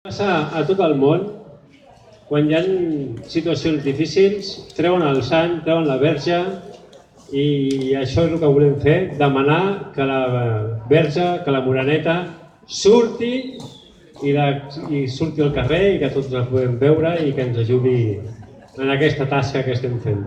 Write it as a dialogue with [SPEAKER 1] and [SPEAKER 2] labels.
[SPEAKER 1] Passa a tot el món, quan hi ha situacions difícils, treuen el sant, treuen la verge, i això és el que volem fer, demanar que la verge, que la moreneta surti i surti al carrer i que tots la podem veure i que ens ajudi en aquesta tasca que estem fent.